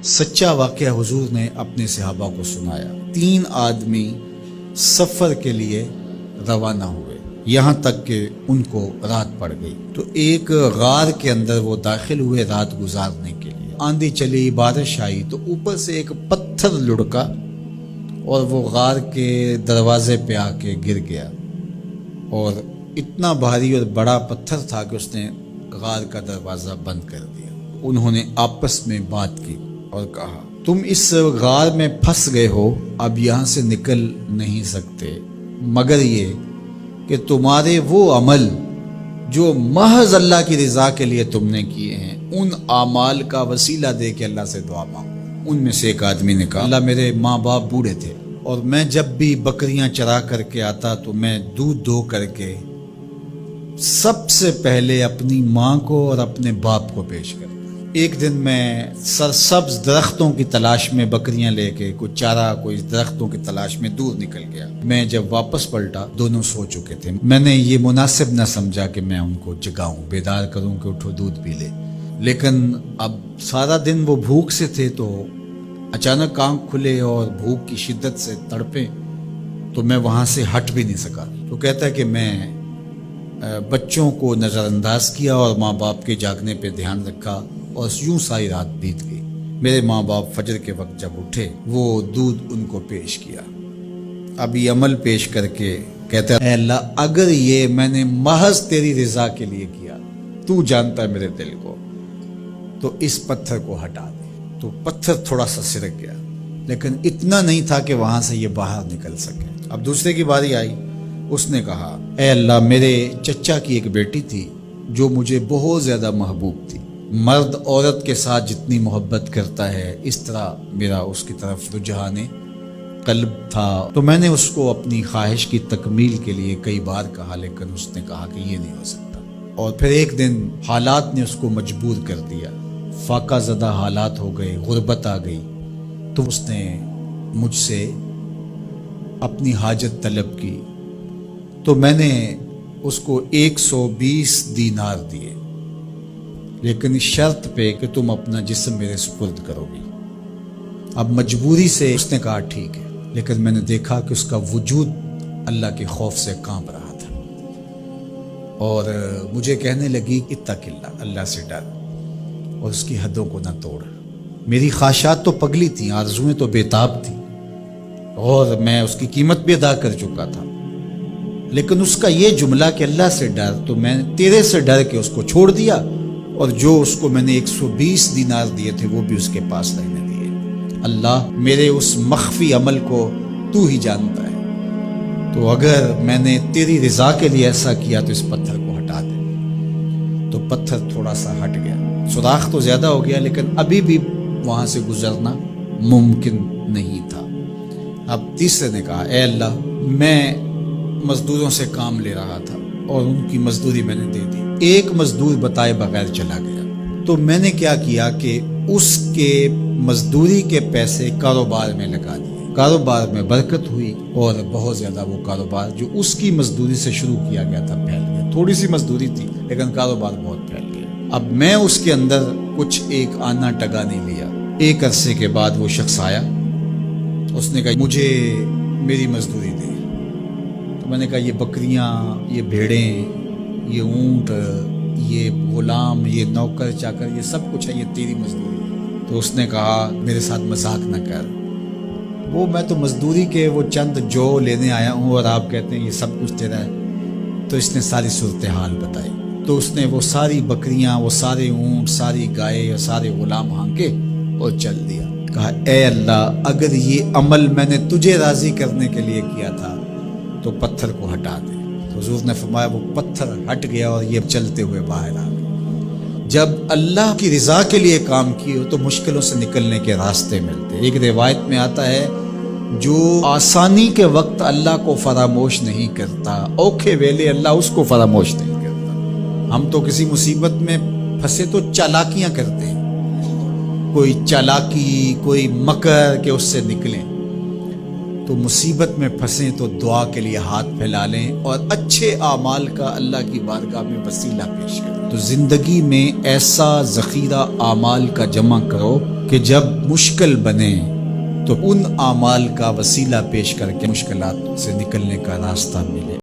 سچا واقعہ حضور نے اپنے صحابہ کو سنایا۔ 3 آدمی سفر کے لیے روانہ ہوئے، یہاں تک کہ ان کو رات پڑ گئی تو ایک غار کے اندر وہ داخل ہوئے رات گزارنے کے لیے۔ آندھی چلی، بارش آئی تو اوپر سے ایک پتھر لڑکا اور وہ غار کے دروازے پہ آ کے گر گیا، اور اتنا بھاری اور بڑا پتھر تھا کہ اس نے غار کا دروازہ بند کر دیا۔ انہوں نے آپس میں بات کی اور کہا، تم اس غار میں پھنس گئے ہو، اب یہاں سے نکل نہیں سکتے مگر یہ کہ تمہارے وہ عمل جو محض اللہ کی رضا کے لیے تم نے کیے ہیں، ان اعمال کا وسیلہ دے کے اللہ سے دعا مانگو۔ ان میں سے ایک آدمی نے کہا، اللہ میرے ماں باپ بوڑھے تھے اور میں جب بھی بکریاں چرا کر کے آتا تو میں دودھ دو کر کے سب سے پہلے اپنی ماں کو اور اپنے باپ کو پیش کرتا۔ ایک دن میں سرسبز درختوں کی تلاش میں بکریاں لے کے کچھ چارہ کوئی درختوں کی تلاش میں دور نکل گیا۔ میں جب واپس پلٹا دونوں سو چکے تھے۔ میں نے یہ مناسب نہ سمجھا کہ میں ان کو جگاؤں، بیدار کروں کہ اٹھو دودھ پی لے، لیکن اب سارا دن وہ بھوک سے تھے تو اچانک آنکھ کھلے اور بھوک کی شدت سے تڑپے تو میں وہاں سے ہٹ بھی نہیں سکا۔ تو کہتا ہے کہ میں بچوں کو نظر انداز کیا اور ماں باپ کے جاگنے پہ دھیان رکھا اور یوں ساری رات بیت گئی۔ میرے ماں باپ فجر کے وقت جب اٹھے وہ دودھ ان کو پیش کیا۔ اب یہ عمل پیش کر کے کہتا ہے، اے اللہ اگر یہ میں نے محض تیری رضا کے لیے کیا، تو جانتا ہے میرے دل کو، تو اس پتھر کو ہٹا دے۔ تو پتھر تھوڑا سا سرک گیا لیکن اتنا نہیں تھا کہ وہاں سے یہ باہر نکل سکے۔ اب دوسرے کی باری آئی، اس نے کہا، اے اللہ میرے چچا کی ایک بیٹی تھی جو مجھے بہت زیادہ محبوب تھی، مرد عورت کے ساتھ جتنی محبت کرتا ہے اس طرح میرا اس کی طرف رجحان قلب تھا، تو میں نے اس کو اپنی خواہش کی تکمیل کے لیے کئی بار کہا لیکن اس نے کہا کہ یہ نہیں ہو سکتا۔ اور پھر ایک دن حالات نے اس کو مجبور کر دیا، فاقہ زدہ حالات ہو گئے، غربت آ گئی، تو اس نے مجھ سے اپنی حاجت طلب کی، تو میں نے اس کو 120 دینار دیے، لیکن شرط پہ کہ تم اپنا جسم میرے سپرد کرو گی۔ اب مجبوری سے اس نے کہا ٹھیک ہے، لیکن میں نے دیکھا کہ اس کا وجود اللہ کے خوف سے کانپ رہا تھا اور مجھے کہنے لگی اتق اللہ، اللہ سے ڈر اور اس کی حدوں کو نہ توڑ۔ میری خواہشات تو پگلی تھیں، آرزویں تو بےتاب تھیں اور میں اس کی قیمت بھی ادا کر چکا تھا، لیکن اس کا یہ جملہ کہ اللہ سے ڈر، تو میں تیرے سے ڈر کے اس کو چھوڑ دیا، اور جو اس کو میں نے 120 دینار دیے تھے وہ بھی اس کے پاس رہنے دیے۔ اللہ میرے اس مخفی عمل کو تو ہی جانتا ہے، تو اگر میں نے تیری رضا کے لیے ایسا کیا تو اس پتھر کو ہٹا دے۔ تو پتھر تھوڑا سا ہٹ گیا، سوراخ تو زیادہ ہو گیا لیکن ابھی بھی وہاں سے گزرنا ممکن نہیں تھا۔ اب تیسرے نے کہا، اے اللہ میں مزدوروں سے کام لے رہا تھا اور ان کی مزدوری میں نے دے دی، ایک مزدور بتائے بغیر چلا گیا، تو میں نے کیا کیا کہ اس کے مزدوری کے پیسے کاروبار میں لگا دیے، کاروبار میں برکت ہوئی اور بہت زیادہ وہ کاروبار جو اس کی مزدوری سے شروع کیا گیا تھا پھیل گیا۔ تھوڑی سی مزدوری تھی لیکن کاروبار بہت پھیل گیا۔ اب میں اس کے اندر کچھ ایک آنا ٹگا نہیں لیا۔ ایک عرصے کے بعد وہ شخص آیا، اس نے کہا مجھے میری مزدوری دے۔ تو میں نے کہا یہ بکریاں، یہ بھیڑیں، یہ اونٹ، یہ غلام، یہ نوکر چاکر، یہ سب کچھ ہے، یہ تیری مزدوری ہے۔ تو اس نے کہا میرے ساتھ مذاق نہ کر، وہ میں تو مزدوری کے وہ چند جو لینے آیا ہوں اور آپ کہتے ہیں یہ سب کچھ تیرا ہے۔ تو اس نے ساری صورتحال بتائی، تو اس نے وہ ساری بکریاں، وہ سارے اونٹ، ساری گائے اور سارے غلام ہانکے اور چل دیا۔ کہا اے اللہ اگر یہ عمل میں نے تجھے راضی کرنے کے لیے کیا تھا تو پتھر کو ہٹا دے۔ حضور نے فرمایا وہ پتھر ہٹ گیا اور یہ چلتے ہوئے باہر آ گئے۔ جب اللہ کی رضا کے لیے کام کیے تو مشکلوں سے نکلنے کے راستے ملتے۔ ایک روایت میں آتا ہے جو آسانی کے وقت اللہ کو فراموش نہیں کرتا، اوکھے ویلے اللہ اس کو فراموش نہیں کرتا۔ ہم تو کسی مصیبت میں پھنسے تو چالاکیاں کرتے ہیں، کوئی چالاکی، کوئی مکر کہ اس سے نکلیں۔ تو مصیبت میں پھنسیں تو دعا کے لیے ہاتھ پھیلا لیں اور اچھے اعمال کا اللہ کی بارگاہ میں وسیلہ پیش کریں۔ تو زندگی میں ایسا ذخیرہ اعمال کا جمع کرو کہ جب مشکل بنے تو ان اعمال کا وسیلہ پیش کر کے مشکلات سے نکلنے کا راستہ ملے۔